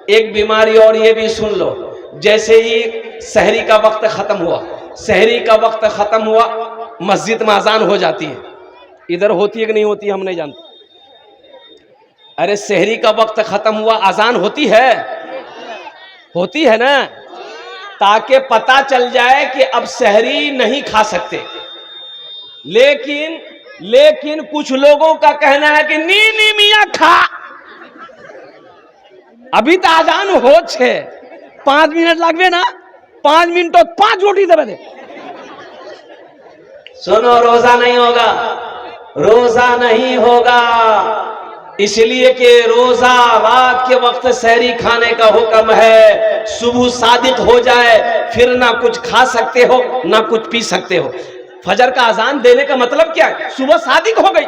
एक बीमारी और ये भी सुन लो, जैसे ही सहरी का वक्त खत्म हुआ, सहरी का वक्त खत्म हुआ, मस्जिद में अजान हो जाती है। इधर होती है कि नहीं होती हम नहीं जानते। अरे सहरी का वक्त खत्म हुआ, अजान होती है ना, ताकि पता चल जाए कि अब सहरी नहीं खा सकते। लेकिन कुछ लोगों का कहना है कि नी मियाँ खा, अभी तो अजान हो छे, 5 मिनट लगवे ना, 5 मिनट तो 5 रोटी दे दे। सुनो, रोजा नहीं होगा, रोजा नहीं होगा, इसलिए कि रोजा रात के वक्त सहरी खाने का हुक्म है। सुबह सादिक हो जाए फिर ना कुछ खा सकते हो ना कुछ पी सकते हो। फजर का अजान देने का मतलब क्या है? सुबह सादिक हो गई,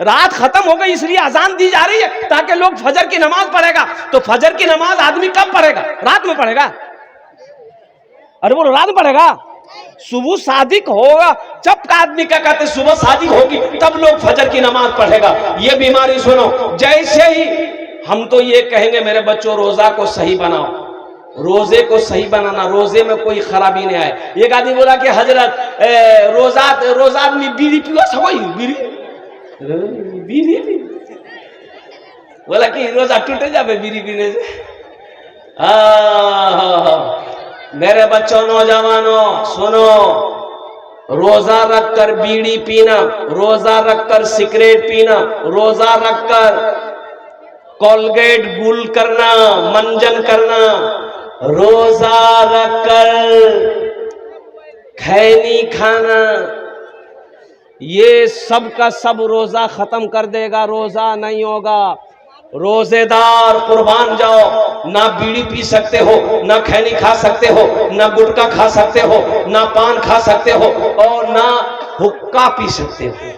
रात खत्म हो गई, इसलिए अजान दी जा रही है ताकि लोग फजर की नमाज पढ़ेगा। तो फजर की नमाज आदमी कब पढ़ेगा? रात में पढ़ेगा। अरे बोलो, रात में पढ़ेगा। सुबह सादिक होगा, जब आदमी क्या कहते सुबह सादिक होगी तब लोग फजर की नमाज पढ़ेगा। ये बीमारी सुनो, जैसे ही हम तो ये कहेंगे मेरे बच्चों रोजा को सही बनाओ, रोजे को सही बनाना, रोजे में कोई खराबी नहीं आए। एक आदमी बोला कि हजरत रोजा में बीड़ी पियो सकोई, बीड़ी बोला कि रोजा टूटे जाए बीड़ी पीने से। मेरे बच्चों, नौजवानों सुनो, रोजा रखकर बीड़ी पीना, रोजा रखकर सिगरेट पीना, रोजा रखकर कोलगेट गुल करना, मंजन करना, रोजा रखकर खैनी खाना, ये सब का सब रोजा खत्म कर देगा, रोजा नहीं होगा। रोजेदार कुर्बान जाओ, ना बीड़ी पी सकते हो, ना खैनी खा सकते हो, ना गुटखा खा सकते हो, ना पान खा सकते हो, और ना हुक्का पी सकते हो,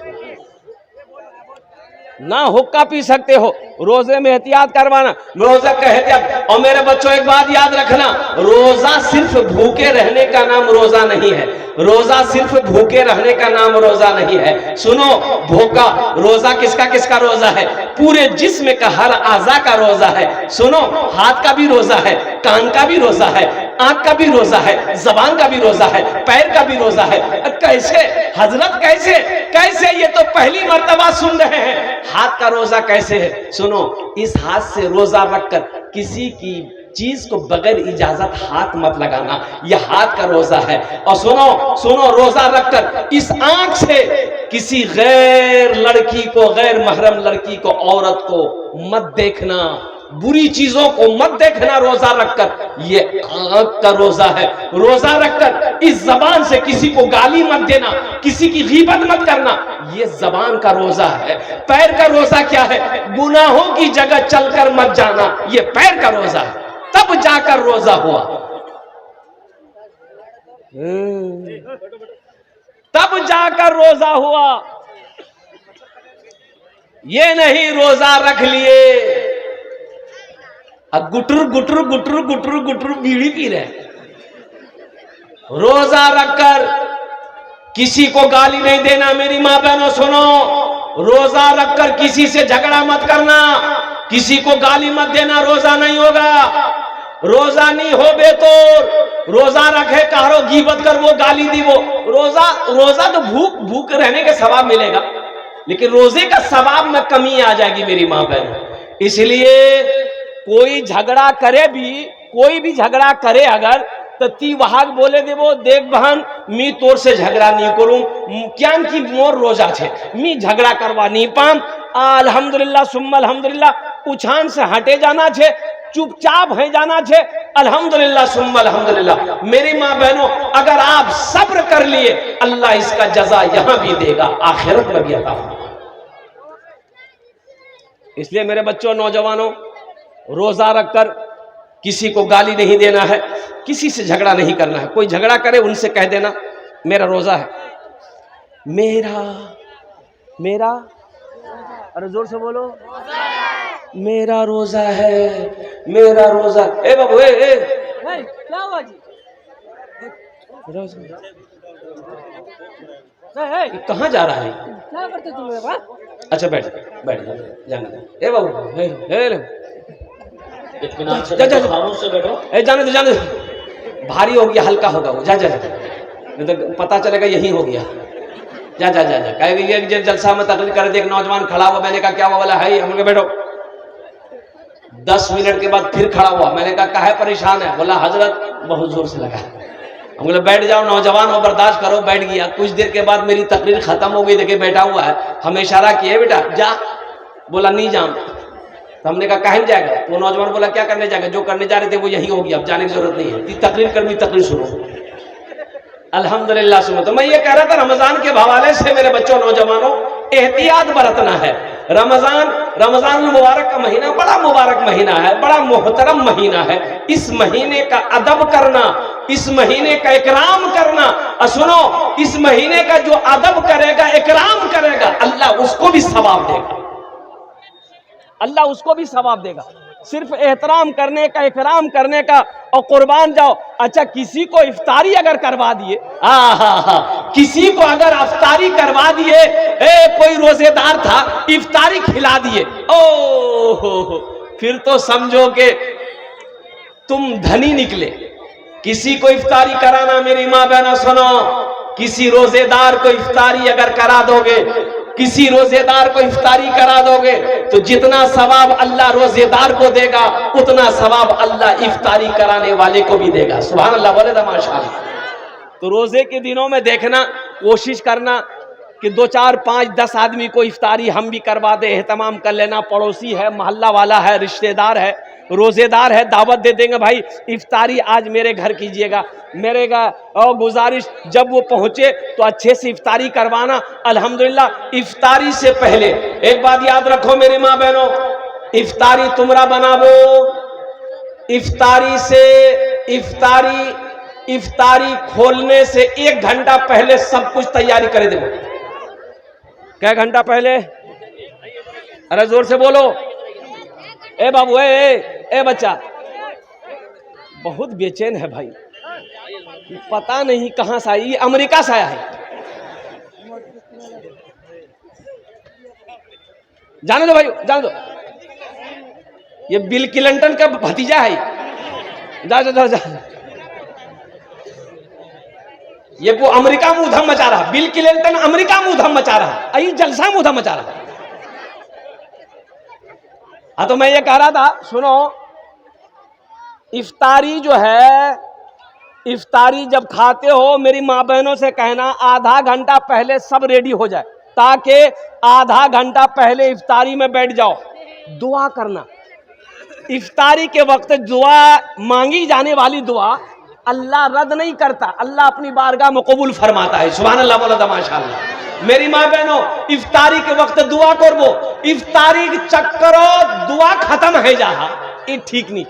ना हुक्का पी सकते हो। रोजे में एहतियात करवाना, रोजा का एहतियात। और मेरे बच्चों एक बात याद रखना, रोजा सिर्फ भूखे रहने का नाम रोजा नहीं है, रोजा सिर्फ भूखे रहने का नाम रोजा नहीं है। सुनो, भूखा रोजा किसका किसका रोजा है? पूरे जिस्म का हर आज़ा का रोजा है। सुनो, हाथ का भी रोजा है, कान का भी रोजा है, आंख का भी रोजा है, जबान का भी रोजा है, पैर का भी रोजा है। कैसे हजरत, कैसे कैसे? ये तो पहली मर्तबा सुन रहे हैं, हाथ का रोजा कैसे है? सुनो, इस हाथ से रोजा रखकर किसी की चीज को बगैर इजाजत हाथ मत लगाना, यह हाथ का रोजा है। और सुनो, रोजा रखकर इस आंख से किसी गैर लड़की को, गैर महरम लड़की को, औरत को मत देखना, बुरी चीजों को मत देखना रोजा रखकर, ये आंख का रोजा है। रोजा रखकर इस जबान से किसी को गाली मत देना, किसी की गीबत मत करना, ये जबान का रोजा है। पैर का रोजा क्या है? गुनाहों की जगह चलकर मत जाना, ये पैर का रोजा है, तब जाकर रोजा हुआ, तब जाकर रोजा हुआ। ये नहीं रोजा रख लिए अब गुटुर गुटुर गुटुर गुटुर गुटुर बीड़ी पी रहे। रोजा रखकर किसी को गाली नहीं देना। मेरी माँ बहनों सुनो, रोजा रखकर किसी से झगड़ा मत करना, किसी को गाली मत देना, रोजा नहीं होगा। रोजा नहीं हो बे तो रोजा रखे कहो गीबत कर, वो गाली दी, वो रोजा तो भूख रहने के सवाब मिलेगा, लेकिन रोजे का सवाब में कमी आ जाएगी मेरी माँ बहन। इसलिए कोई झगड़ा करे भी, कोई भी झगड़ा करे अगर, तो ती वहां बोले दे वो देख बहन, मी तोर से झगड़ा नहीं करूं, क्या की मोर रोजा छे, मी झगड़ा करवा नहीं पाम, अल्हम्दुलिल्लाह सुम्मा अल्हम्दुलिल्लाह, उछान से हटे जाना छे, चुपचाप है जाना छे, अल्हम्दुलिल्लाह सुम्मा अल्हम्दुलिल्लाह। मेरी माँ बहनों, अगर आप सब्र कर लिए, अल्लाह इसका जजा यहां भी देगा, आखिरत में भी अता होगा। इसलिए मेरे बच्चों, नौजवानों, रोजा रखकर किसी को गाली नहीं देना है, किसी से झगड़ा नहीं करना है। कोई झगड़ा करे उनसे कह देना मेरा रोजा है, मेरा अरे जोर से बोलो, मेरा रोजा है, मेरा रोजा। ए बाबू, क्या हुआ जी? कहाँ जा रहा है? क्या करते तुम लोग? अच्छा बैठ जाना। ए बाबू, इत्मीनान से जा, जा, बैठो, खामोश से बैठो। ए जाने दो, भारी हो गया, हल्का होगा वो, जा जा, नहीं तो पता चलेगा यही हो गया। जा जा जा जा, कहेगी ये जलसा में तकरीर कर दे, एक नौजवान खड़ा हुआ, मैंने कहा क्या हुआ, बोला है हम बैठो। 10 मिनट के बाद फिर खड़ा हुआ, मैंने कहा काहे परेशान है, बोला हजरत बहुत जोर से लगा। हम बोले बैठ जाओ, नौजवान हो बर्दाश्त करो। बैठ गया। कुछ देर के बाद मेरी तकरीर खत्म हो गई, देखे बैठा हुआ है, हमें इशारा किया बेटा जा, बोला नहीं जाऊं। तो हमने कहा काहे जाएगा, तो नौजवान बोला क्या करने जाएगा, जो करने जा रहे थे वो यही होगी, अब जाने की जरूरत नहीं है, तकरीर करनी, तकरीर सुनो। अल्हम्दुलिल्लाह सुनो। तो मैं ये कह रहा था रमजान के हवाले से मेरे बच्चों, नौजवानों, एहतियात बरतना है। रमजान मुबारक का महीना बड़ा मुबारक महीना है, बड़ा मोहतरम महीना है। इस महीने का अदब करना, इस महीने का इकराम करना, सुनो, इस महीने का जो अदब करेगा, इकराम करेगा, अल्लाह उसको भी सवाब देगा, अल्लाह उसको भी सवाब देगा। सिर्फ एहतराम करने का, इकराम करने का, और कुर्बान जाओ। अच्छा, किसी को इफ्तारी अगर करवा दिए, किसी को अगर इफ्तारी करवा दिए, कोई रोजेदार था, इफ्तारी खिला दिए, ओ फिर तो समझो कि तुम धनी निकले। किसी को इफ्तारी कराना, मेरी माँ बहनों सुनो, किसी रोजेदार को इफ्तारी अगर करा दोगे, किसी रोजेदार को इफ्तारी करा दोगे, तो जितना सवाब अल्लाह रोजेदार को देगा, उतना सवाब अल्लाह इफ्तारी कराने वाले को भी देगा। सुभान अल्लाह, बोले तो माशाअल्लाह। तो रोजे के दिनों में देखना, कोशिश करना कि 2, 4, 5, 10 आदमी को इफ्तारी हम भी करवा दे, एहतमाम कर लेना। पड़ोसी है, मोहल्ला वाला है, रिश्तेदार है, रोजेदार है, दावत दे देंगे, भाई इफ्तारी आज मेरे घर कीजिएगा। मेरे का और गुजारिश, जब वो पहुंचे तो अच्छे से इफ्तारी करवाना। अल्हम्दुलिल्लाह, इफ्तारी से पहले एक बात याद रखो मेरी माँ बहनों, इफ्तारी तुमरा बनावो। इफ्तारी से इफ्तारी खोलने से 1 घंटा पहले सब कुछ तैयारी कर दो। क्या घंटा पहले? अरे जोर से बोलो, ए बाबू, ए बच्चा, बहुत बेचैन है भाई, पता नहीं कहां से आई, ये अमेरिका से आया है। जाने दो भाई, जाने दो, ये बिल क्लिंटन का भतीजा है। जा जा जा, जा। ये वो अमेरिका में उधम मचा रहा, बिल क्लिंटन अमेरिका में उधम मचा रहा, आई जलसा में उधम मचा रहा। हाँ, तो मैं ये कह रहा था, सुनो, इफ्तारी जो है, इफ्तारी जब खाते हो, मेरी माँ बहनों से कहना आधा घंटा पहले सब रेडी हो जाए, ताकि आधा घंटा पहले इफ्तारी में बैठ जाओ। दुआ करना, इफ्तारी के वक्त दुआ मांगी जाने वाली दुआ अल्लाह रद्द नहीं करता, अल्लाह अपनी बारगाह में कबूल फरमाता है। सुभान अल्लाह, बोला था माशाअल्लाह। मेरी माँ बहनों, इफ्तारी के वक्त दुआ करबो, इफ्तारी चक्करो दुआ खत्म है जहा, ये ठीक नहीं।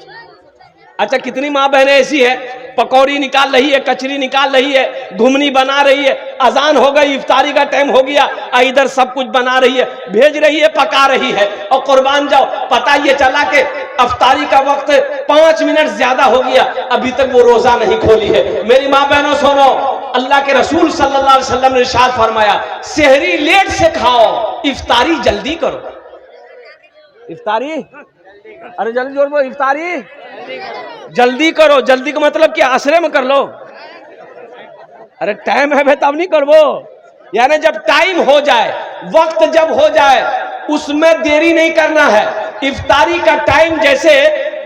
अच्छा, कितनी माँ बहनें ऐसी है, पकौड़ी निकाल रही है, कचरी निकाल रही है, घुमनी बना रही है, अजान हो गई, इफ्तारी का टाइम हो गया, इधर सब कुछ बना रही है, भेज रही है, पका रही है, और कुर्बान जाओ, पता ये चला कि इफ्तारी का वक्त 5 मिनट ज्यादा हो गया, अभी तक वो रोजा नहीं खोली है। मेरी माँ बहनों सुनो, अल्लाह के रसूल सल्लल्लाहु अलैहि वसल्लम ने इरशाद फरमाया, सेहरी लेट से खाओ, इफ्तारी जल्दी करो। इफ्तारी, अरे जल्दी जोर बोलो, इफ्तारी जल्दी करो। जल्दी का मतलब क्या, असरे में कर लो। अरे टाइम है भाई, तब नहीं करबो, यानी जब टाइम हो जाए, वक्त जब हो जाए, उसमें देरी नहीं करना है। इफ्तारी का टाइम जैसे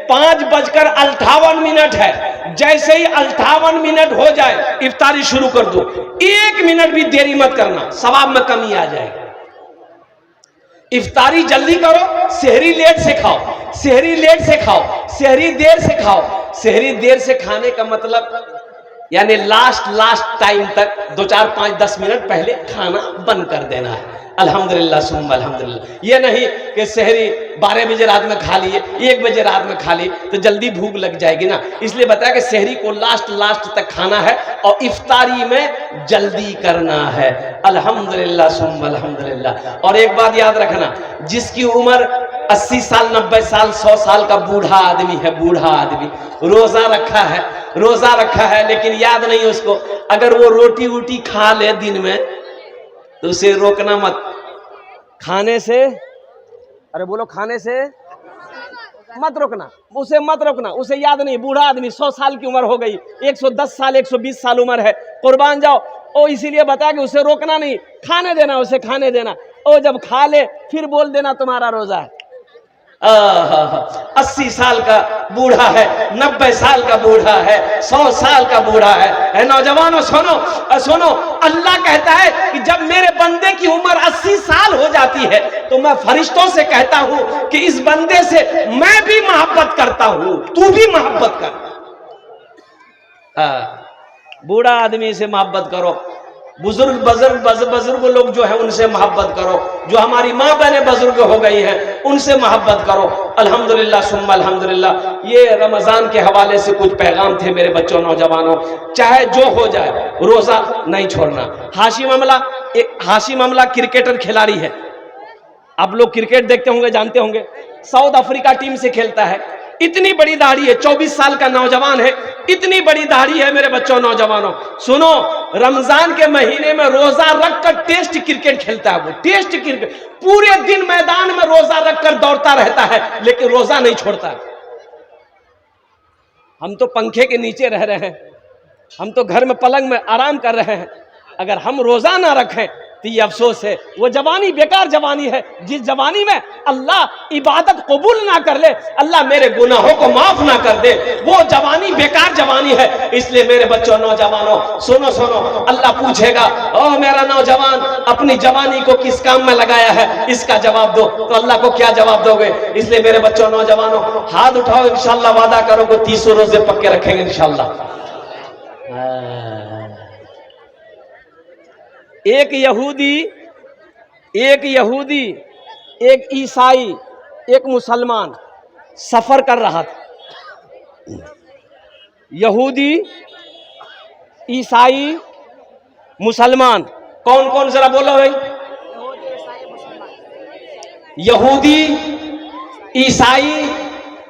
5:58 है, जैसे ही 58 मिनट हो जाए इफ्तारी शुरू कर दो, 1 मिनट भी देरी मत करना, सवाब में कमी आ जाएगी। इफ्तारी जल्दी करो, सेहरी लेट से खाओ, सेहरी लेट से खाओ, सेहरी देर से खाओ। सेहरी देर से खाने का मतलब यानी लास्ट टाइम तक 2, 4, 5, 10 मिनट पहले खाना बंद कर देना है। अल्हम्दुलिल्लाह सुम्मा अल्हम्दुलिल्लाह। ये नहीं कि सेहरी 12 बजे रात में खा लिए, 1 बजे रात में खा ली तो जल्दी भूख लग जाएगी ना, इसलिए बताया कि सेहरी को लास्ट तक खाना है और इफ्तारी में जल्दी करना है। अल्हम्दुलिल्लाह सुम्मा अल्हम्दुलिल्लाह। और एक बात याद रखना, जिसकी उम्र 80 साल, 90 साल, 100 साल का बूढ़ा आदमी है, बूढ़ा आदमी रोजा रखा है, लेकिन याद नहीं उसको, अगर वो रोटी वोटी खा ले दिन में तो उसे रोकना मत खाने से। अरे बोलो, खाने से मत रोकना, उसे मत रोकना, उसे याद नहीं। बूढ़ा आदमी 100 साल की उम्र हो गई, 110 साल 120 साल उम्र है, कुर्बान जाओ। ओ इसीलिए बताया कि उसे रोकना नहीं, खाने देना, उसे खाने देना। ओ जब खा ले फिर बोल देना तुम्हारा रोजा है। 80 साल का बूढ़ा है, 90 साल का बूढ़ा है, 100 साल का बूढ़ा है। नौजवानों सुनो, सुनो, अल्लाह कहता है कि जब मेरे बंदे की उम्र 80 साल हो जाती है तो मैं फरिश्तों से कहता हूं कि इस बंदे से मैं भी मोहब्बत करता हूं, तू भी मोहब्बत कर। बूढ़ा आदमी से मोहब्बत करो, बुजुर्ग लोग जो है उनसे मोहब्बत करो, जो हमारी माँ बहनें बुजुर्ग हो गई हैं उनसे मोहब्बत करो। अल्हम्दुलिल्लाह सुम्मा अल्हम्दुलिल्लाह। ये रमजान के हवाले से कुछ पैगाम थे मेरे बच्चों, नौजवानों। चाहे जो हो जाए रोजा नहीं छोड़ना। हाशिम अमला क्रिकेटर खिलाड़ी है, आप लोग क्रिकेट देखते होंगे, जानते होंगे, साउथ अफ्रीका टीम से खेलता है। इतनी बड़ी दाढ़ी है, 24 साल का नौजवान है, इतनी बड़ी दाढ़ी है मेरे बच्चों, नौजवानों सुनो। रमजान के महीने में रोजा रखकर टेस्ट क्रिकेट खेलता है वो, टेस्ट क्रिकेट पूरे दिन मैदान में रोजा रखकर दौड़ता रहता है, लेकिन रोजा नहीं छोड़ता। हम तो पंखे के नीचे रह रहे हैं, हम तो घर में पलंग में आराम कर रहे हैं। अगर हम रोजा ना रखें तो ये अफसोस है, वो जवानी बेकार जवानी है। जिस जवानी में अल्लाह इबादत कबूल ना कर ले, अल्लाह मेरे गुनाहों को माफ ना कर दे, वो जवानी बेकार जवानी है। इसलिए मेरे बच्चों, नौजवानों सुनो सुनो, अल्लाह पूछेगा, ओ मेरा नौजवान अपनी जवानी को किस काम में लगाया है, इसका जवाब दो। तो अल्लाह को क्या जवाब दोगे? इसलिए मेरे बच्चों, नौजवानों हाथ उठाओ, इंशाल्लाह वादा करो कि 30 रोजे पक्के रखेंगे इंशाल्लाह। एक यहूदी, एक ईसाई, एक मुसलमान सफर कर रहा था। यहूदी, ईसाई, मुसलमान, कौन कौन जरा बोलो भाई। यहूदी, ईसाई,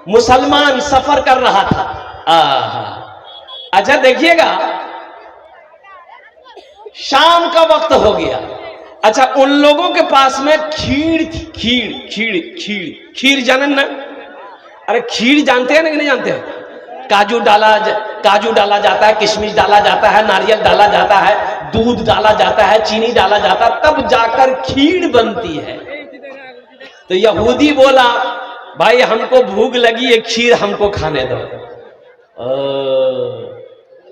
मुसलमान सफर कर रहा था। अच्छा देखिएगा, शाम का वक्त हो गया। अच्छा, उन लोगों के पास में खीर थी, खीर जानन ना? अरे खीर जानते हैं ना कि नहीं जानते हैं? काजू डाला जाता है, किशमिश डाला जाता है, नारियल डाला जाता है, दूध डाला जाता है, चीनी डाला जाता है, तब जाकर खीर बनती है। तो यहूदी बोला, भाई हमको भूख लगी है, खीर हमको खाने दो।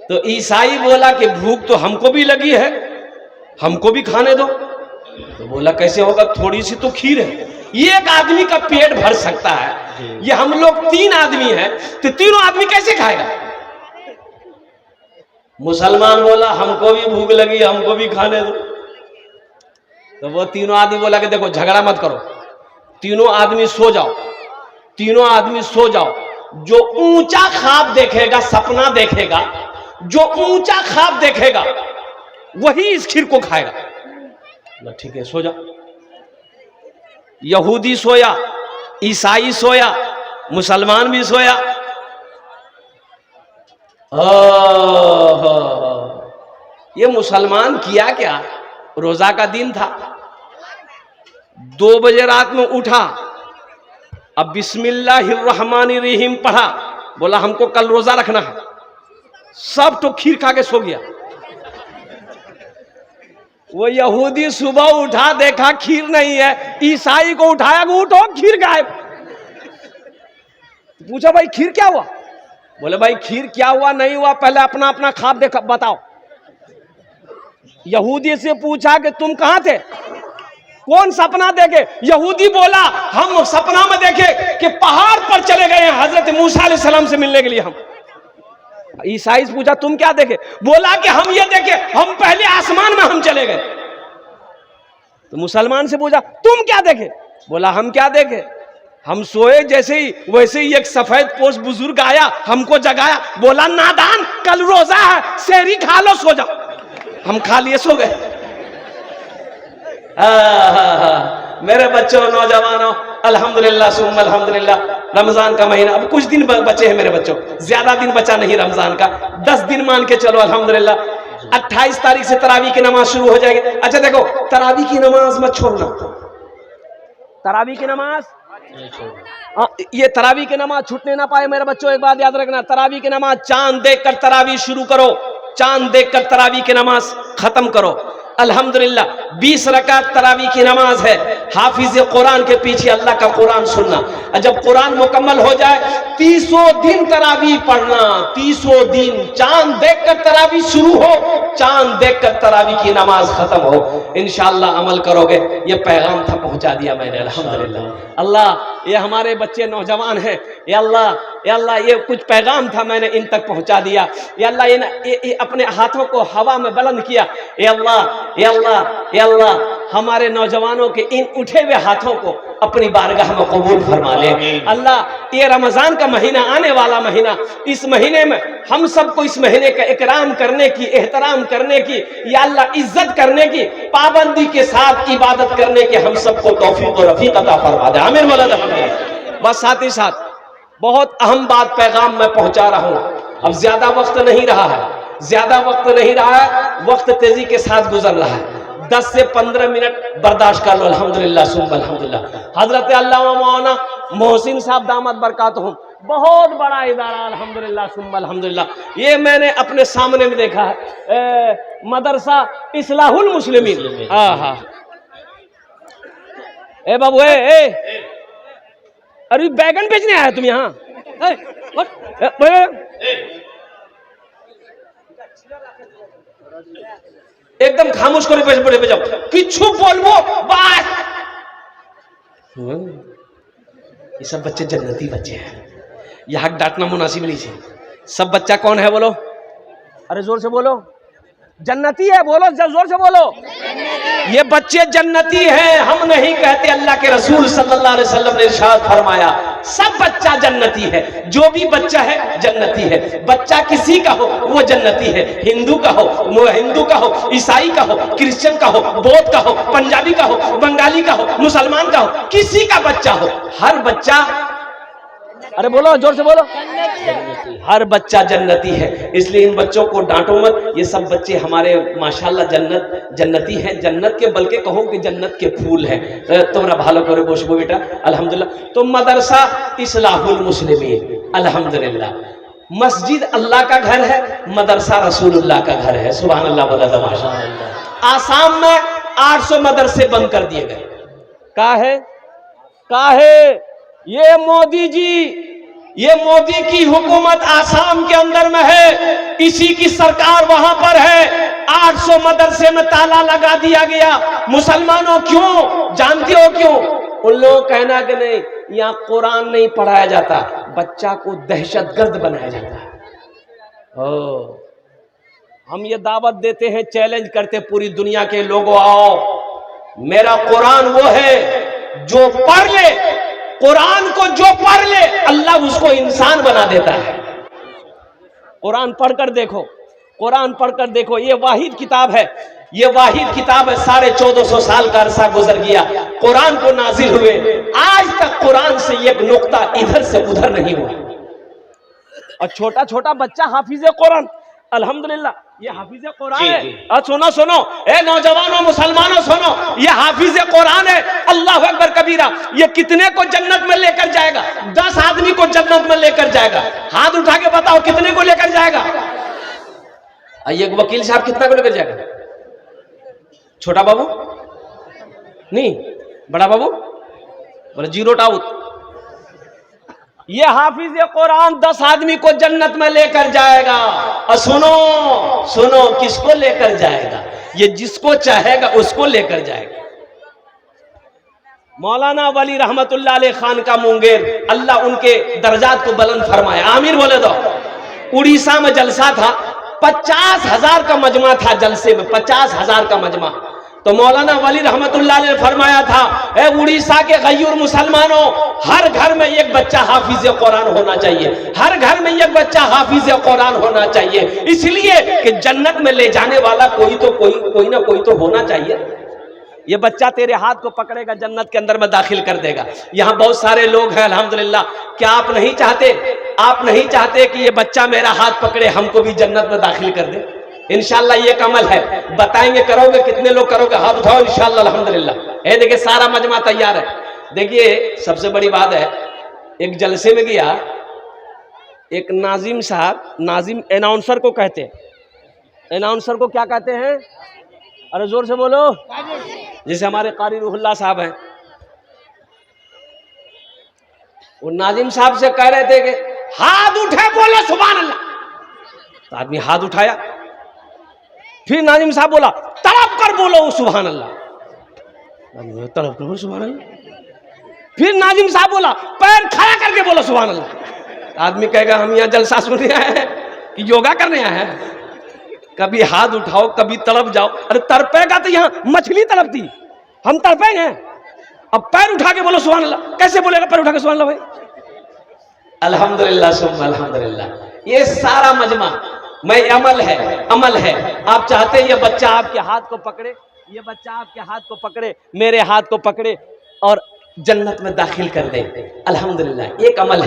तो ईसाई बोला कि भूख तो हमको भी लगी है, हमको भी खाने दो। तो बोला कैसे होगा, थोड़ी सी तो खीर है, ये एक आदमी का पेट भर सकता है। ये हम लोग 3 आदमी हैं, तो तीनों आदमी कैसे खाएगा? मुसलमान बोला हमको भी भूख लगी, हमको भी खाने दो। तो वो तीनों आदमी बोला कि देखो झगड़ा मत करो, तीनों आदमी सो जाओ, तीनों आदमी सो जाओ। जो ऊंचा ख्वाब देखेगा, सपना देखेगा, जो ऊंचा ख्वाब देखेगा वही इस खीर को खाएगा। ठीक है, सो जा। यहूदी सोया, ईसाई सोया, मुसलमान भी सोया। ये मुसलमान किया क्या, रोजा का दिन था, 2 बजे रात में उठा, अब बिस्मिल्लाहिर्रहमानिर्रहीम पढ़ा, बोला हमको कल रोजा रखना है, सब तो खीर खा के सो गया। वो यहूदी सुबह उठा, देखा खीर नहीं है, ईसाई को उठाया कि उठो खीर गायब। पूछा भाई खीर क्या हुआ? बोले भाई खीर क्या हुआ नहीं हुआ पहले अपना अपना ख्वाब देखा बताओ। यहूदी से पूछा कि तुम कहां थे, कौन सपना देखे? यहूदी बोला हम सपना में देखे कि पहाड़ पर चले गए हैं हजरत मूसा अलैहिस्सलाम से मिलने के लिए हम। ईसाई से पूछा तुम क्या देखे? बोला कि हम ये देखे, हम पहले आसमान में हम चले गए। तो मुसलमान से पूछा तुम क्या देखे? बोला हम क्या देखे, हम सोए जैसे ही वैसे ही एक सफेद पोश बुजुर्ग आया, हमको जगाया, बोला नादान कल रोजा है, सेहरी खा लो सो जाओ। हम खा लिए सो गए। मेरे बच्चों नौजवानों, अल्हम्दुलिल्लाह सुम्मा अल्हम्दुलिल्लाह, रमजान का महीना अब कुछ दिन बचे हैं मेरे बच्चों, ज्यादा दिन बचा नहीं रमजान का, 10 दिन मान के चलो अल्हम्दुलिल्लाह। 28 तारीख से तरावी की नमाज शुरू हो जाएगी। अच्छा देखो, तरावी की नमाज मत छोड़ना, तरावी की नमाज ये तरावी की नमाज छूटने ना पाए मेरे बच्चों। एक बात याद रखना, तरावी की नमाज चांद देखकर तरावी शुरू करो, चांद देखकर तरावी की नमाज खत्म करो। अल्हम्दुलिल्लाह 20 रकात तरावी की नमाज है। हाफिज कुरान के पीछे अल्लाह का कुरान सुनना, और जब कुरान मुकम्मल हो जाए 30 दिन तरावी पढ़ना। 30 दिन चांद देखकर तरावी शुरू हो, चांद देखकर तरावी की नमाज खत्म हो। इंशाअल्लाह अमल करोगे। ये पैगाम था, पहुंचा दिया मैंने अल्हम्दुलिल्लाह। अल्लाह ये हमारे बच्चे नौजवान हैं, ये अल्लाह ये कुछ पैगाम था मैंने इन तक पहुंचा दिया। ये अल्लाह ये अपने हाथों को हवा में बुलंद किया। ये अल्लाह हमारे नौजवानों के इन उठे हुए हाथों को अपनी बारगाह में कबूल फरमा ले। अल्लाह ये रमजान का महीना, आने वाला महीना, इस महीने में हम सबको इस महीने का इकराम करने की, एहतराम करने की, या अल्लाह इज्जत करने की, पाबंदी के साथ इबादत करने की हम सबको तौफीक और रफीक अता फरमा दे। आमीन मौलाना। बस साथ ही साथ बहुत अहम बात पैगाम मैं पहुंचा रहा हूं। अब ज्यादा वक्त नहीं रहा है, ज्यादा वक्त नहीं रहा है, वक्त तेजी के साथ गुजर रहा है। 10 से 15 मिनट बर्दाश्त कर लो। अल्हम्दुलिल्लाह सुम्मा अल्हम्दुलिल्लाह। हजरत अल्लामा मौलाना मोहसिन साहब दामद बरकातहुम, बहुत बड़ा इदारा अल्हम्दुलिल्लाह सुम्मा अल्हम्दुलिल्लाह। ये मैंने अपने सामने में देखा है, मदरसा इस्लाहुल मुस्लिमीन। हाँ ए बाबू अरे बैगन बेचने आया तुम यहाँ? एकदम खामोश करे पे जाओ, किच्छु बोलबो बस। ये सब बच्चे जन्नती बच्चे हैं, यहाँ डांटना मुनासिब नहीं है। सब बच्चा कौन है बोलो? अरे जोर से बोलो। जन्नती है, बोलो जोर से बोलो। ये बच्चे जन्नती हैं, हम नहीं कहते। अल्लाह के रसूल सल्लल्लाहु अलैहि वसल्लम ने इरशाद फरमाया, सब बच्चा जन्नती है। जो भी बच्चा है जन्नती है। बच्चा किसी का हो वो जन्नती है। हिंदू का हो वो हिंदू का हो, ईसाई का हो, क्रिश्चियन का हो, बौद्ध का हो, पंजाबी का हो, बंगाली का हो, मुसलमान का हो, किसी का बच्चा हो, हर बच्चा, अरे बोलो जोर से बोलो, हर बच्चा जन्नती है। इसलिए इन बच्चों को डांटो मत। ये सब बच्चे हमारे माशाल्लाह जन्नती हैं। जन्नत के बल्कि कहो कि जन्नत के फूल हैं। তোমরা ভালো করে বসবো बेटा। अल्हम्दुलिल्लाह। तो मदरसा इस्लाहुल मुस्लिमीन, अल्हम्दुलिल्लाह। मस्जिद अल्लाह का घर है, मदरसा रसूलुल्लाह का घर है। सुभान अल्लाह बोला था माशाअल्लाह। आसाम में 800 मदरसे बंद कर दिए गए। काहे? ये मोदी जी, ये मोदी की हुकूमत आसाम के अंदर में है, इसी की सरकार वहां पर है। 800 मदरसे में ताला लगा दिया गया। मुसलमानों क्यों? जानते हो क्यों? उन लोगों कहना कि नहीं, यहाँ कुरान नहीं पढ़ाया जाता, बच्चा को दहशतगर्द बनाया जाता है। हम ये दावत देते हैं, चैलेंज करते पूरी दुनिया के लोगों, आओ मेरा कुरान वो है जो पढ़ ले, कुरान को जो पढ़ ले अल्लाह उसको इंसान बना देता है। कुरान पढ़कर देखो, कुरान पढ़कर देखो। ये वाहिद किताब है, ये वाहिद किताब है। 1450 साल का अरसा गुजर गया कुरान को नाजिल हुए, आज तक कुरान से एक नुक्ता इधर से उधर नहीं हुआ। और छोटा छोटा बच्चा हाफिज कुरान, अल्हम्दुलिल्लाह ये हाफिज कुरान है। सुनो ए नौजवानों मुसलमानों सुनो, ये हाफिज कुरान है। अल्लाह अकबर कबीरा। ये कितने को जन्नत में लेकर जाएगा? 10 आदमी को जन्नत में लेकर जाएगा। हाथ उठा के बताओ कितने को लेकर जाएगा? एक वकील साहब कितना को लेकर जाएगा? छोटा बाबू नहीं, बड़ा बाबू बोले 0 आउट। ये हाफिज कुरान 10 आदमी को जन्नत में लेकर जाएगा। और सुनो किसको लेकर जाएगा? ये जिसको चाहेगा उसको लेकर जाएगा। मौलाना वली रहमतुल्लाह अलैह खान का मुंगेर, अल्लाह उनके दर्जात को बुलंद फरमाए, आमीर बोले दो। उड़ीसा में जलसा था, 50,000 का मजमा था जलसे में, 50,000 का मजमा। तो मौलाना वली रहमतुल्लाह ने फरमाया था, ए उड़ीसा के गयूर मुसलमानों, हर घर में एक बच्चा हाफिज कुरान होना चाहिए, हर घर में एक बच्चा हाफिज कुरान होना चाहिए। इसलिए कि जन्नत में ले जाने वाला कोई ना कोई तो होना चाहिए। ये बच्चा तेरे हाथ को पकड़ेगा, जन्नत के अंदर में दाखिल कर देगा। यहाँ बहुत सारे लोग हैं अल्हम्दुलिल्लाह। क्या आप नहीं चाहते कि ये बच्चा मेरा हाथ पकड़े, हमको भी जन्नत में दाखिल कर दे? इंशाल्लाह ये अमल है, बताएंगे, करोगे? कितने लोग करोगे? हाथ उठाओ इंशाल्लाह अल्हम्दुलिल्लाह। ये देखिए सारा मजमा तैयार है। देखिए सबसे बड़ी बात है, एक जलसे में गया, एक नाजिम साहब, नाजिम अनाउंसर को कहते हैं, अनाउंसर को क्या कहते हैं? अरे जोर से बोलो। जैसे हमारे कारी रूहुल्लाह साहब हैं, वो नाजिम साहब से कह रहे थे कि हाथ उठे बोलो सुभान अल्लाह। तो आदमी हाथ उठाया, फिर नाजिम साहब बोला तड़प कर बोलो सुभान अल्लाह। तड़प कर बोलो सुभान अल्लाह। फिर नाजिम साहब बोला पैर खड़ा करके बोलो सुभान अल्लाह। आदमी कहेगा हम यहाँ जलसा सुनने आए हैं कि योगा करने आए हैं? कभी हाथ उठाओ, कभी तड़प जाओ। अरे तड़पेगा तो यहाँ मछली तड़पती, हम तड़पेंगे? अब पैर उठा के बोलो सुभान अल्लाह, कैसे बोलेगा पैर उठा के सुभान अल्लाह भाई? अल्हम्दुलिल्लाह सुम्मा अल्हम्दुलिल्लाह। ये सारा मजमा मैं अमल है। आप चाहते हैं ये बच्चा आपके हाथ को पकड़े, ये बच्चा आपके हाथ को पकड़े, मेरे हाथ को पकड़े और जन्नत में दाखिल कर दे। अल्हम्दुलिल्लाह एक अमल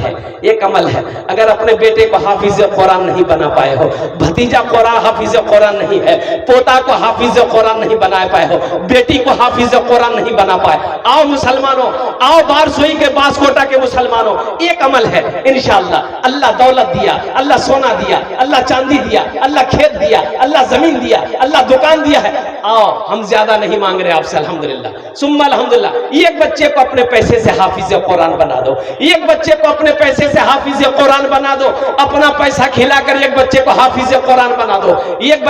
है। अगर अपने बेटे को हाफिज कुरान नहीं बना पाए हो, भतीजा कुरान हाफिज कुरान नहीं है, पोता को हाफिज कुरान नहीं बना पाए हो, बेटी को हाफिज कुरान नहीं बना पाए, आओ मुसलमानों, आओ बारसोई के बासकोटा के मुसलमानों, एक अमल है इंशाअल्लाह। अल्लाह दौलत दिया, अल्लाह सोना दिया, अल्लाह चांदी दिया, अल्लाह खेत दिया, अल्लाह जमीन दिया, अल्लाह दुकान दिया है। आओ हम ज्यादा नहीं मांग रहे आपसे, अल्हम्दुलिल्लाह सुम्मा अल्हम्दुलिल्लाह। एक बच्चे को अपने पैसे से हाफिज कुरान बना दो, एक बच्चे को अपने पैसे से हाफिज कुरान बना दो, अपना पैसा खिलाकर एक बच्चे को हाफिज कुरान बना दो। एक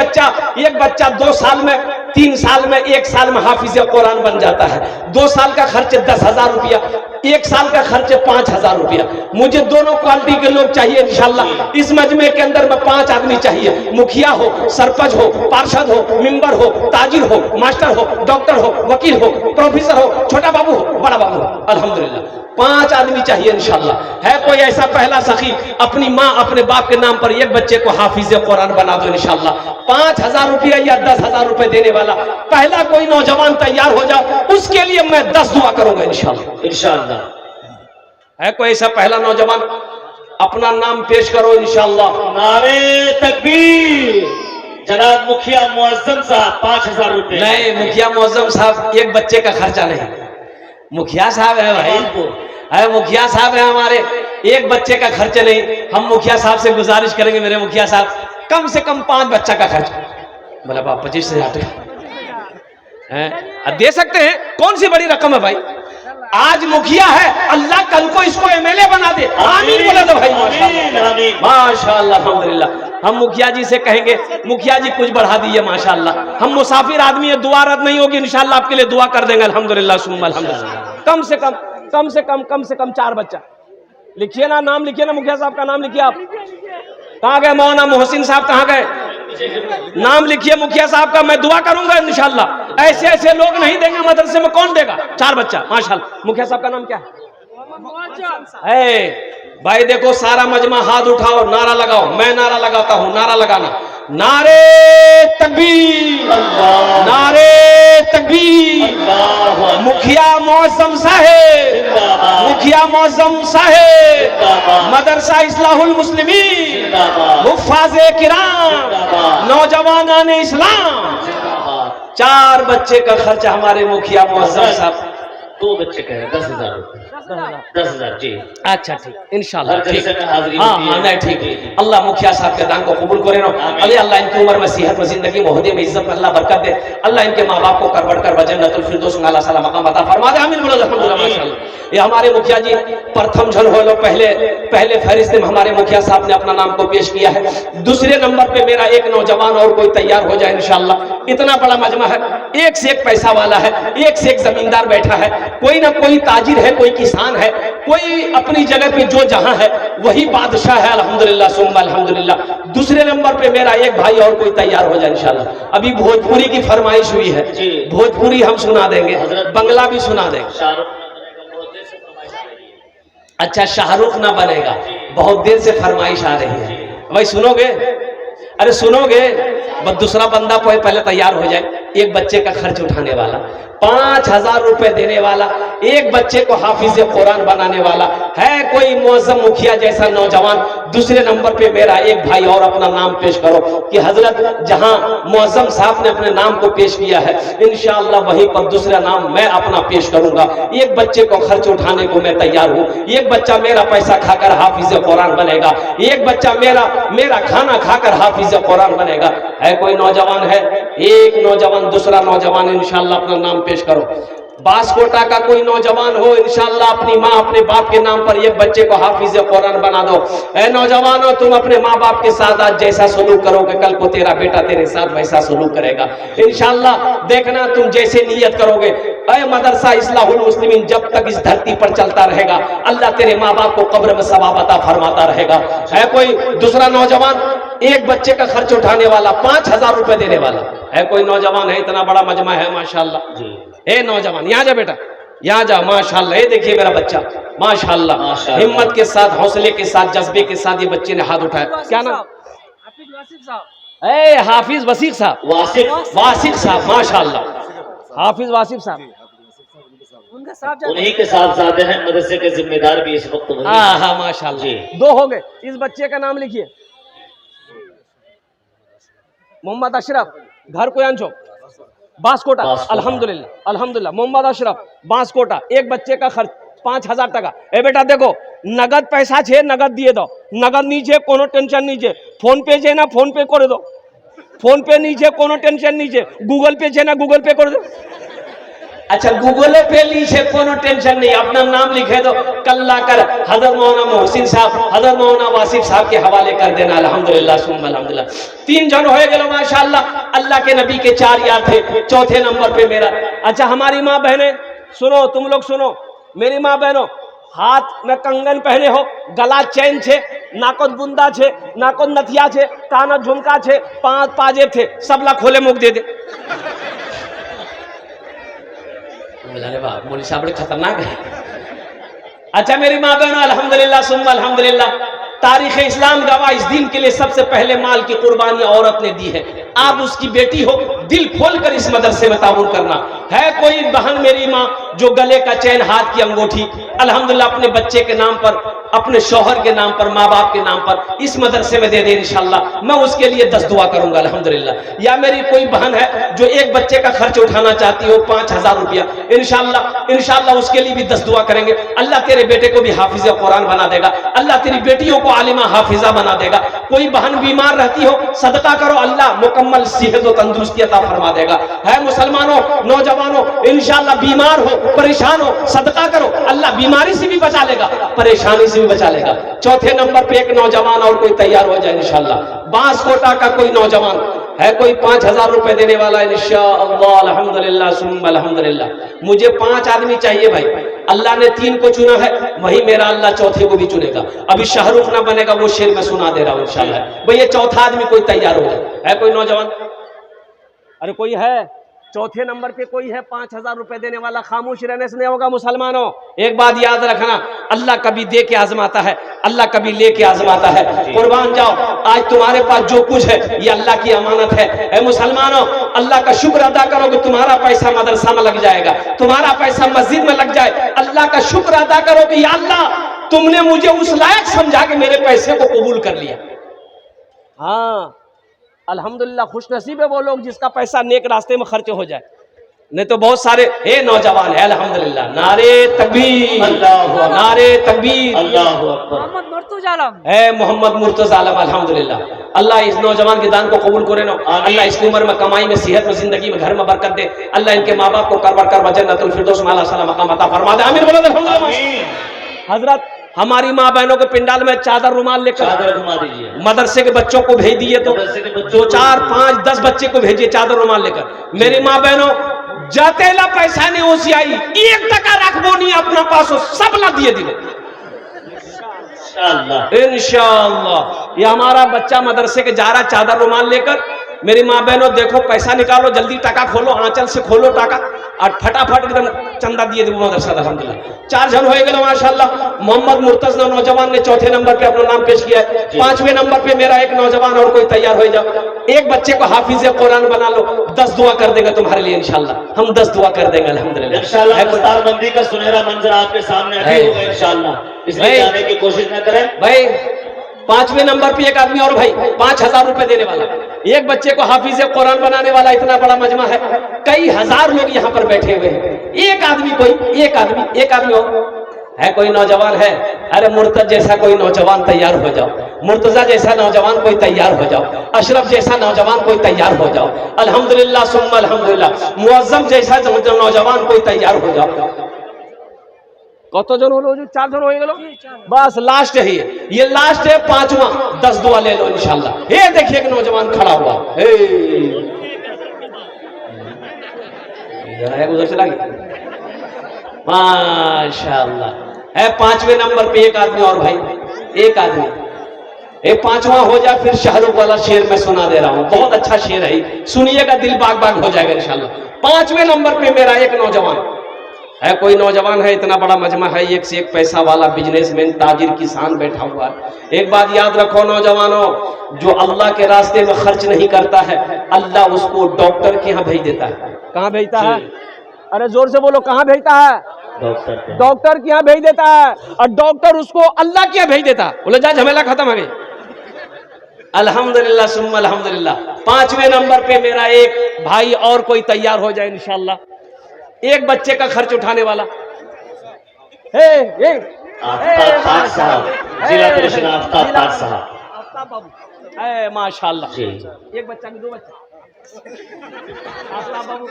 बच्चा 2 साल में, 3 साल में, 1 साल में हाफिज कुरान बन जाता है। 2 साल का खर्च 10,000 रुपया, 1 साल का खर्च 5,000 रुपया। मुझे दोनों क्वालिटी के लोग चाहिए इंशाअल्लाह। इस मजमे के अंदर में 5 आदमी चाहिए, मुखिया हो, सरपंच हो, पार्षद हो, मेंबर हो, ताजिर हो, मास्टर हो, डॉक्टर हो, वकील हो, प्रोफेसर हो, छोटा बाबू हो, बड़ा बाबू हो, अल्हम्दुलिल्लाह 5 आदमी चाहिए इंशाअल्लाह। है कोई ऐसा पहला सखी अपनी माँ अपने बाप के नाम पर एक बच्चे को हाफिज कुरान बना दो इंशाअल्लाह। 5,000 रुपया या 10,000 रुपए देने वाला पहला कोई नौजवान तैयार हो जाओ, उसके लिए मैं 10 दुआ करूंगा इंशाअल्लाह। है कोई ऐसा पहला नौजवान? अपना नाम पेश करो इंशाअल्लाह। नारे तकबीर। जनाब मुखिया मुअज्जम साहब 5,000 रुपए। नहीं, मुखिया मुअज्जम साहब एक बच्चे का खर्चा नहीं। मुखिया साहब है भाई, है मुखिया साहब है हमारे, एक बच्चे का खर्च नहीं। हम मुखिया साहब से गुजारिश करेंगे, मेरे मुखिया साहब कम से कम 5 बच्चा का खर्च। बोला बाप 25,000 दे सकते हैं, कौन सी बड़ी रकम है भाई? आज मुखिया है, अल्लाह कल को इसको एमएलए बना दे। आमीन बोला तो भाई माशाअल्लाह अल्हम्दुलिल्लाह। हम मुखिया जी से कहेंगे मुखिया जी कुछ बढ़ा दीजिए माशाअल्लाह। हम मुसाफिर आदमी है, दुआ रद्द नहीं होगी इंशाअल्लाह, आपके लिए दुआ कर देंगे अल्हम्दुलिल्लाह सुम्मा अल्हम्दुलिल्लाह। कम से कम 4 बच्चा लिखिए ना, नाम लिखिए ना, मुखिया साहब का नाम लिखिए। आप कहाँ गए? मौलाना मोहसिन साहब कहाँ गए? नाम लिखिए मुखिया साहब का, मैं दुआ करूंगा इंशाअल्लाह। ऐसे लोग नहीं देंगे मदरसे में, कौन देगा? 4 बच्चा माशाअल्लाह। मुखिया साहब का नाम क्या है? भाई देखो सारा मजमा हाथ उठाओ, नारा लगाओ। मैं नारा लगाता हूं, नारा लगाना। नारे तकबीर, नारे तकबीर। मुखिया मुअज्जम साहेब, मुखिया मुअज्जम साहेब, मदरसा इस्लाहुल मुस्लिमीन, हुफ्फाज़े किराम, नौजवानान इस्लाम। 4 बच्चे का खर्चा हमारे मुखिया मुअज्जम साहब। 2 बच्चे का है 10,000 रुपए। 10,000 जी। अच्छा ठीक इंशाअल्लाह। हाँ नहीं ठीक। अल्लाह मुखिया साहब के दान को कबूल करे ना। अल्लाह इनकी उम्र में सेहत में, जिंदगी में, ओहदे में, इज्जत में अल्लाह बरकत दे। अल्लाह इनके माँ बाप को कर बढ़कर जन्नतुल फिरदौस में अल्लाह सला मकाम अता फरमा दे। आमीन बोलो अल्हम्दुलिल्लाह माशाअल्लाह। ये हमारे मुखिया जी प्रथम झन हो लो, पहले फहरिस्त में हमारे मुखिया साहब ने अपना नाम को पेश किया है। दूसरे नंबर पे मेरा एक नौजवान और कोई तैयार हो जाए इंशाअल्लाह। इतना बड़ा मजमा है, एक से एक पैसा वाला है, एक से एक जमींदार बैठा है, कोई ना कोई ताजिर है, कोई किसान है, कोई अपनी जगह पे जो जहां है वही बादशाह है अल्हम्दुलिल्लाह सुम्मा अल्हम्दुलिल्लाह। दूसरे नंबर पे मेरा एक भाई और कोई तैयार हो जाए इंशाअल्लाह। अभी भोजपुरी की फरमाइश हुई है, भोजपुरी हम सुना देंगे, बंगला भी सुना देंगे। अच्छा शाहरुख ना बनेगा, बहुत देर से फरमाइश आ रही है भाई, सुनोगे? अरे सुनोगे? बस दूसरा बंदा पहले तैयार हो जाए। एक बच्चे का खर्च उठाने वाला, 5,000 रुपए देने वाला, एक बच्चे को हाफिज कुरान बनाने वाला है कोई मुअज्जम मुखिया जैसा नौजवान? दूसरे नंबर पे मेरा एक भाई और अपना नाम पेश करो कि हजरत जहां मुअज्जम साहब ने अपने नाम को पेश किया है इंशाअल्लाह वहीं पर दूसरा नाम मैं अपना पेश करूंगा। एक बच्चे को खर्च उठाने को मैं तैयार हूं, एक बच्चा मेरा पैसा खाकर हाफिज कुरान बनेगा, एक बच्चा मेरा खाना खाकर हाफिज कुरान बनेगा। है कोई नौजवान है? एक नौजवान, दूसरा नौजवान इंशाअल्लाह अपना नाम पेश करो। बांसकोटा का कोई नौजवान हो इंशाअल्लाह अपनी माँ अपने बाप के नाम पर एक बच्चे को हाफिज कुरान बना दो। ऐ नौजवानों, तुम अपने माँ बाप के साथ आज जैसा सलूक करोगे कल को तेरा बेटा तेरे साथ वैसा सलूक करेगा इंशाअल्लाह। देखना तुम जैसे नियत करोगे। ऐ मदरसा इस्लाहुल मुस्लिमीन जब तक इस धरती पर चलता रहेगा अल्लाह तेरे माँ बाप को कब्र में सवाब अता फरमाता रहेगा। है कोई दूसरा नौजवान? एक बच्चे का खर्च उठाने वाला, 5,000 रुपए देने वाला है कोई नौजवान? है इतना बड़ा मजमा है माशाअल्लाह जी। ए नौजवान यहाँ जा बेटा, यहाँ जा माशाअल्लाह। ये देखिए मेरा बच्चा माशाअल्लाह हिम्मत के साथ, हौसले के साथ, जज्बे के साथ ये बच्चे ने हाथ उठाया। क्या नाम? हाफिज वासिफ साहब। ए हाफिज वसीक साहब, वासिक साहब माशाअल्लाह, हाफिज वासिफ साहब उनका साहब उन्हीं के साथ साथ हैं, मदरसे के जिम्मेदार भी इस वक्त वही। हाँ माशाअल्लाह। 2 हो गए। इस बच्चे का नाम लिखिए, मोहम्मद अशरफ, घर कोयांचो, बांसकोटा। अल्हम्दुलिल्लाह अल्हम्दुलिल्लाह। मोहम्मद अशरफ, बांसकोटा। एक बच्चे का खर्च 5,000 टका। ए बेटा देखो, नगद पैसा छे नगद दिए दो, नगद नीचे कोनो टेंशन नीचे, फोन पे छे ना फोन पे कर दो, फोन पे नीचे कोनो टेंशन नीचे, गूगल पे छे ना गूगल पे कर दो। अच्छा गूगल पे लीजिए कोनो टेंशन नहीं, अपना नाम लिखे दो, कल लाकर हजरत मौलाना मोहसिन साहब, हजरत मौलाना वासिफ साहब के हवाले कर देना। अल्हम्दुलिल्लाह सुम्मा अल्हम्दुलिल्लाह। 3 जन हो गए माशाअल्लाह। अल्लाह के नबी के 4 यार थे, चौथे नंबर पे मेरा। अच्छा हमारी माँ बहने सुनो, तुम लोग सुनो, मेरी माँ बहनों, हाथ में कंगन पहने हो, गला चैन छे, नाकोत बुंदा छे, नाकोत नथिया छे, कान झुमका छे, पाजेब थे, सबला खोले मुख दे दे। अरे बाप मौलवी साहब बड़े खतरनाक है। अच्छा मेरी माँ बहनों, अल्हम्दुलिल्लाह सुम्मा अल्हम्दुलिल्लाह, तारीख इस्लाम गवाह इस दिन के लिए सबसे पहले माल की कुर्बानी औरत ने दी है। आप उसकी बेटी हो, दिल खोलकर इस मदरसे में ताउन करना। है कोई बहन मेरी माँ जो गले का चैन, हाथ की अंगूठी अल्हम्दुलिल्लाह अपने बच्चे के नाम पर, अपने शौहर के नाम पर, माँ बाप के नाम पर इस मदरसे में दे दे इंशाअल्लाह, मैं उसके लिए 10 दुआ करूंगा अल्हम्दुलिल्लाह। या मेरी कोई बहन है जो एक बच्चे का खर्च उठाना चाहती हो 5,000 रुपया, इंशाअल्लाह उसके लिए भी 10 दुआ करेंगे। अल्लाह तेरे बेटे को भी हाफिज कुरान बना देगा, अल्लाह तेरी बेटियों को आलिमा हाफिजा बना देगा। कोई बहन बीमार रहती हो, सदका करो, अल्लाह मुकम्मल सेहत और तंदुरुस्ती अता फरमा देगा। है मुसलमानों, नौजवानों, इंशाअल्लाह बीमार हो, परेशान हो, सदका करो, अल्लाह बीमारी से भी बचा लेगा, परेशानी से भी बचा लेगा। चौथे नंबर पे एक नौजवान और कोई तैयार हो जाए इंशाअल्लाह। बांसकोटा का कोई नौजवान है कोई 5,000 रुपए देने वाला इंशाअल्लाह। अल्हम्दुलिल्लाह सुम्मा अल्हम्दुलिल्लाह। मुझे 5 आदमी चाहिए भाई, अल्लाह ने 3 को चुना है, वही मेरा अल्लाह चौथे को भी चुनेगा। अभी शाहरुख ना बनेगा वो शेर मैं सुना दे रहा हूँ इंशाअल्लाह। भाई ये चौथा आदमी कोई तैयार हो जाए। है कोई नौजवान? अरे कोई है? चौथे नंबर पे कोई है 5,000 रुपए देने वाला? खामोश रहने से नहीं होगा मुसलमानों। एक बात याद रखना, अल्लाह कभी दे के आजमाता है, अल्लाह कभी ले के आजमाता है। कुर्बान जाओ, आज तुम्हारे पास जो कुछ है ये अल्लाह की अमानत है। ऐ मुसलमानों, अल्लाह का शुक्र अदा करो कि तुम्हारा पैसा मदरसा में लग जाएगा, तुम्हारा पैसा मस्जिद में लग जाए। अल्लाह का शुक्र अदा करो कि या अल्लाह तुमने मुझे उस लायक समझा के मेरे पैसे को कबूल कर लिया। हाँ अल्हम्दुलिल्लाह, खुशनसीब है वो लोग जिसका पैसा नेक रास्ते में खर्च हो जाए, नहीं तो बहुत सारे हे नौजवान है अल्हम्दुलिल्लाह। नारे तकबीर, नारे तकबीर, मोहम्मद मुर्तुजा आलम है, मोहम्मद मुर्तुजा आलम अल्हम्दुलिल्लाह। अल्लाह इस नौजवान के दान को कबूल करे ना, अल्लाह इसकी उम्र में, कमाई में, सेहत में, जिंदगी में, घर में बरकत दे। अल्लाह इनके माँ बाप को करबर कर जन्नतुल फिरदौस में आला साला मकाम अता फरमा दे। आमीन बोलो अल्हम्दुलिल्लाह। हजरत हमारी माँ बहनों के पिंडाल में चादर रुमाल लेकर चादर घुमा दीजिए, मदरसे के बच्चों को भेज दिए तो 2, 4, 5, 10 बच्चे को भेजिए चादर रुमाल लेकर। मेरी माँ बहनों जातेला पैसा नहीं ओसी आई, 1 टका रखबो नहीं अपना पास हो, सब ला दिए दिले इंशाअल्लाह। ये हमारा बच्चा मदरसे के जा रहा चादर रुमाल लेकर, मेरी माँ बहनों देखो, पैसा निकालो, जल्दी टाका खोलो, आंचल से खोलो टाका और फटाफट एकदम चंदा दिए देबो मदरसा। अल्हम्दुलिल्लाह 4 जन हो गए माशाल्लाह। मोहम्मद मुर्तजा नौजवान ने चौथे नंबर पे अपना नाम पेश किया है। 5वें नंबर पे मेरा एक नौजवान और कोई तैयार हो जाओ। एक बच्चे को हाफिज कुरान बना लो, 10 दुआ कर देंगे तुम्हारे लिए इंशाल्लाह। हम 10 दुआ कर देंगे अल्हम्दुलिल्लाह। इंशाल्लाह दस्तारबंदी का सुनहरा मंजर आपके सामने अभी होगा इंशाल्लाह, इसलिए जाने की कोशिश न करें भाई। 5वें नंबर पे एक आदमी और भाई 5000 रुपए देने वाला, एक बच्चे को हाफिज कुरान बनाने वाला। इतना बड़ा मजमा है, कई हजार लोग यहाँ पर बैठे हुए हैं। एक आदमी और है, कोई नौजवान है? अरे मुर्तज जैसा कोई नौजवान तैयार हो जाओ, मुर्तजा जैसा नौजवान कोई तैयार हो जाओ, अशरफ जैसा नौजवान कोई तैयार हो जाओ, अल्हम्दुलिल्लाह सुम्मा अल्हम्दुलिल्लाह, मुअज्जम जैसा नौजवान कोई तैयार हो जाओ। कत जन हलो? 4 जन हो गए बस। लास्ट है ये लास्ट है 5वां। 10 दुआ ले लो इंशाल्लाह। ये देखिए एक नौजवान खड़ा हुआ उधर चला गया माशाल्लाह है। 5वें नंबर पे एक आदमी और भाई, एक आदमी। एक 5वां हो जाए फिर शाहरुख वाला शेर मैं सुना दे रहा हूं, बहुत अच्छा शेर है, सुनिएगा, दिल बाग बाग हो जाएगा इंशाल्लाह। 5वें नंबर पे मेरा एक नौजवान है, कोई नौजवान है, इतना बड़ा मजमा है, एक से एक पैसा वाला बिजनेसमैन ताजिर किसान बैठा हुआ है। एक बात याद रखो नौजवानों, जो अल्लाह के रास्ते में खर्च नहीं करता है, अल्लाह उसको डॉक्टर के यहाँ भेज देता है। कहाँ भेजता है? अरे जोर से बोलो, कहाँ भेजता है? डॉक्टर के यहाँ भेज देता है, और डॉक्टर उसको अल्लाह के यहाँ भेज देता है। बोले जा, झमेला खत्म हो गई। अल्हम्दुलिल्लाह सुम्मा अल्हम्दुलिल्लाह। 5वें नंबर पे मेरा एक भाई और कोई तैयार हो जाए इंशाल्लाह, एक बच्चे का खर्च उठाने वाला। माशाल्लाह, एक बच्चा में 2 बच्चे। आफ्ताब बाबू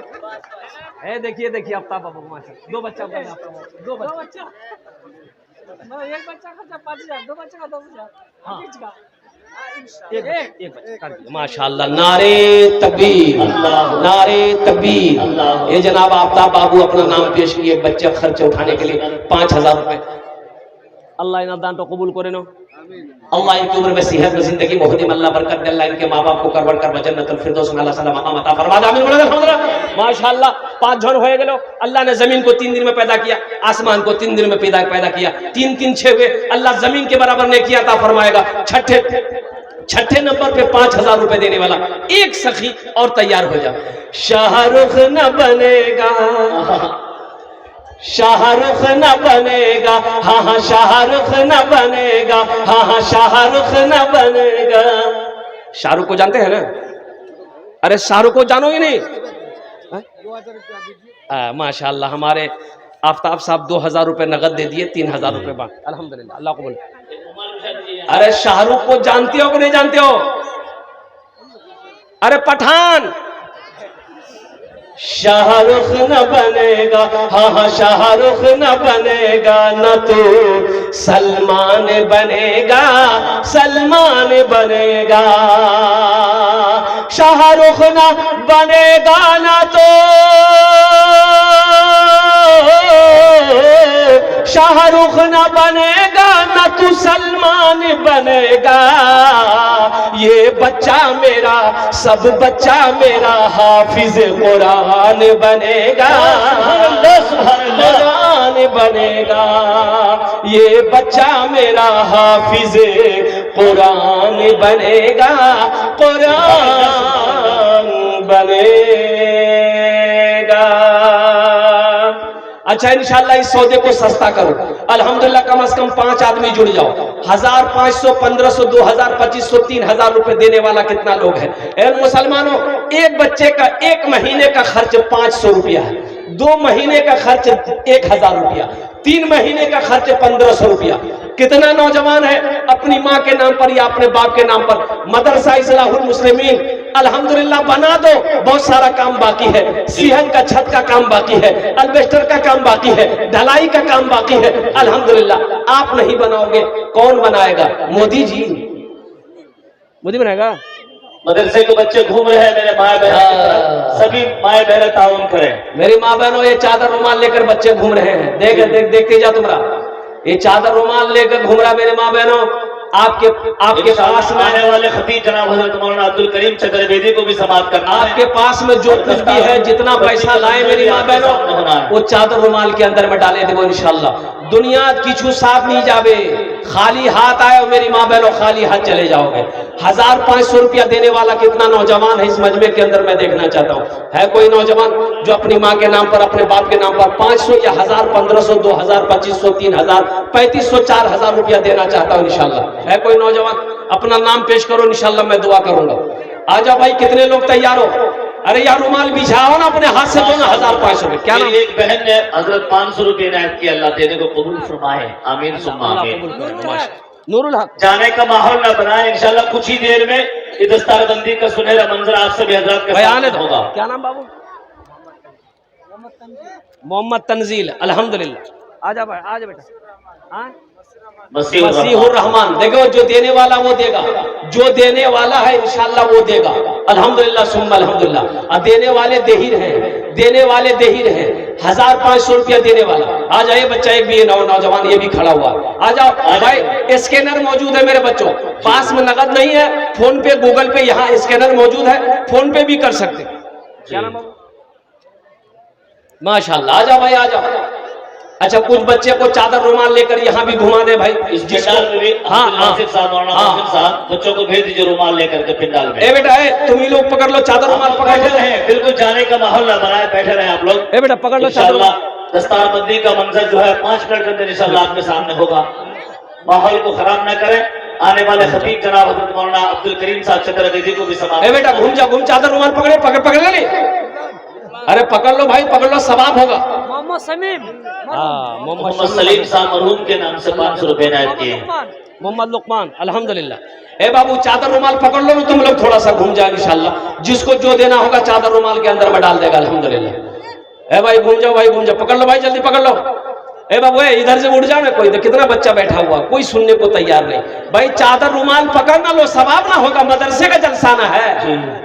देखिए आफ्ताब बाबू माशाल्लाह, 2 बच्चा, 2 बच्चा। एक बच्चा खर्चा 5000, 2 बच्चा का 10,000। हाँ। एक माशाल्लाह। नारे तकबीर, नारे तकबीर। ये जनाब आफ्ताब बाबू अपना नाम पेश किए बच्चे खर्च उठाने के लिए 5000 रुपए। अल्लाह इन दान तो कबूल करे नो, अल्लाह इनकी उम्र में सेहत में जिंदगी मोहदी में अल्लाह बरकत दे, अल्लाह इनके माँ बाप को करवट कर जन्नतुल फिरदौस में अल्लाह सलाम अता फरमा दे। आमीन अल्हम्दुलिल्लाह। माशाल्लाह 5 जन हो गए। अल्लाह ने जमीन को 3 दिन में पैदा किया, आसमान को 3 दिन में पैदा किया। 3 3 6 हुए, अल्लाह जमीन के बराबर ने किया अता फरमाएगा। छठे नंबर पे 5000 रुपए देने वाला एक सखी और तैयार हो जा। शाहरुख न बनेगा, शाहरुख न बनेगा, हाँ शाहरुख न बनेगा, हाँ शाहरुख न बनेगा। शाहरुख को जानते हैं ना? अरे शाहरुख को जानोगे नहीं? 2000 रुपया दीजिए। माशाल्लाह हमारे आफ्ताब साहब 2000 रुपए नगद दे दिए, 3000 रुपए बांट। अल्हम्दुलिल्लाह, अल्लाह को बोले। अरे शाहरुख को जानते हो कि नहीं जानते हो? अरे पठान। शाहरुख न बनेगा, हाँ शाहरुख न बनेगा, न तो सलमान बनेगा, सलमान बनेगा। शाहरुख न बनेगा, न तो शाहरुख न बनेगा, न तू सलमान बनेगा। ये बच्चा मेरा, सब बच्चा मेरा हाफिज कुरान बनेगा, कुरान बनेगा। ये बच्चा मेरा हाफिज कुरान बनेगा, कुरान बनेगा। अच्छा इंशाल्लाह इस सौदे को सस्ता करो। अल्हम्दुलिल्लाह कम से कम 5 आदमी जुड़ जाओ। 1000, 500, 1500, 2000, 2500, 3000 रुपए देने वाला कितना लोग है? ए मुसलमानों, एक बच्चे का 1 महीने का खर्च 500 रुपया है, 2 महीने का खर्च 1000 रुपया, 3 महीने का खर्च 1500 रुपया। कितना नौजवान है अपनी माँ के नाम पर या अपने बाप के नाम पर मदरसा इस्लाहुल मुस्लिमीन अल्हम्दुलिल्लाह बना दो। बहुत सारा काम बाकी है, सिहन का छत का काम बाकी है, अल्बेस्टर का काम बाकी है, ढलाई का काम बाकी है। अल्हम्दुलिल्लाह आप नहीं बनाओगे, कौन बनाएगा? मोदी जी, मोदी बनाएगा। मदरसे के बच्चे घूम रहे हैं, मेरे माए बहन, सभी माए बहन ताउन करें। मेरी माँ बहनों, ये चादर रुमाल लेकर बच्चे घूम रहे हैं। देखते जा तुम्हारा, ये चादर रुमाल लेकर घूम रहा। मेरे माँ बहनों, आपके पास में आने वाले खतीब जनाब हजरत मौलाना अब्दुल करीम चतुर्वेदी को भी समाप्त करना है। आपके पास में जो कुछ भी है, जितना पैसा लाए मेरी माँ बहनों, वो चादर रुमाल के अंदर में डाले देवो इंशाल्लाह। दुनिया किछु साथ नहीं जावे, खाली हाथ आए मेरी माँ बहनों, खाली हाथ चले जाओगे। 1500 रुपया देने वाला कितना नौजवान है इस मजमे के अंदर, मैं देखना चाहता हूँ। है कोई नौजवान जो अपनी माँ के नाम पर, अपने बाप के नाम पर 500 या 1000, 1500, 2000, 2500, 3000, 3500, 4000 रुपया देना चाहता हूँ इंशाल्लाह। है कोई नौजवान? अपना नाम पेश करो इंशाल्लाह, मैं दुआ करूंगा। आ जाओ भाई, कितने लोग तैयार हो? अरे यार रुमाल बिछाओ ना, अपने हाथ से दो ना। 1500 रुपये। क्या नाम? एक बहन ने हजरत 500 रुपये इनायत किया, अल्लाह देने को कबूल फरमाए, आमीन सुम्मा आमीन। नूरुल हक। जाने का माहौल ना बनाए इंशाल्लाह। कुछ ही देर में ये दस्तारबंदी का सुनहरा मंजर आप सभी हजरात के सामने होगा। क्या नाम बाबू? मोहम्मद तंजील। अल्हम्दुलिल्लाह। आजा भाई, आजा बेटा। हाँ, मसीहुर रहमान। देखो, जो देने वाला वो देगा, जो देने वाला है इंशाल्लाह वो देगा। अल्हम्दुलिल्लाह सुम्मा अल्हम्दुलिल्लाह। देने वाले देहिर हैं, देने वाले देहिर हैं। 1500 रुपया देने वाला। आ जाए बच्चा, एक भी नौजवान ये भी खड़ा हुआ। आ जाओ भाई, स्कैनर मौजूद है मेरे बच्चों पास में, नगद नहीं है। फोन पे, गूगल पे, यहाँ स्कैनर मौजूद है, फोन पे भी कर सकते। क्या नाम है? माशाल्लाह। आ जाओ भाई, आ जाओ। अच्छा, कुछ बच्चे को चादर रुमाल लेकर यहाँ भी घुमा दे भाई। इस पिंडाल में भी साहब बच्चों को भेज दीजिए रुमाल लेकर के पिंडाल में। ए बेटा, तुम ही लोग पकड़ लो चादर रुमाल, पकड़ रहे। बिल्कुल जाने का माहौल ना बनाए, बैठे रहे आप लोग। ए बेटा, पकड़ लो चादर। दस्तारबंदी का मंजर जो है 5 मिनट के अंदर इंशाल्लाह आपके सामने होगा। माहौल को खराब न करें। आने वाले खतीब जनाब हजरत मौलाना अब्दुल करीम साहब चतुर्वेदी को भी समाप्त। ए बेटा, घूम जा, घूम, चादर रुमाल पकड़े, पकड़ ले। अरे पकड़ लो भाई, पकड़ लो, सवाब होगा। मोहम्मद समीम। मोहम्मद सलीम साहब मरहूम के नाम से 500 रुपए इनायत किए। मोहम्मद लुकमान। अल्हम्दुलिल्लाह। ए बाबू, चादर रुमाल पकड़ लो ना, तुम लोग थोड़ा सा घूम जाए इंशाल्लाह। जिसको जो देना होगा चादर रुमाल के अंदर में डाल देगा। अल्हम्दुलिल्लाह। ए भाई घूम जाओ, भाई घूम जाओ, पकड़ लो भाई, जल्दी पकड़ लो। ए बाबू, इधर से उठ जाओ ना। कोई कितना बच्चा बैठा हुआ, कोई सुनने को तैयार नहीं। भाई चादर रुमाल पकड़ ना लो, सवाब ना होगा, मदरसे का जलसाना है।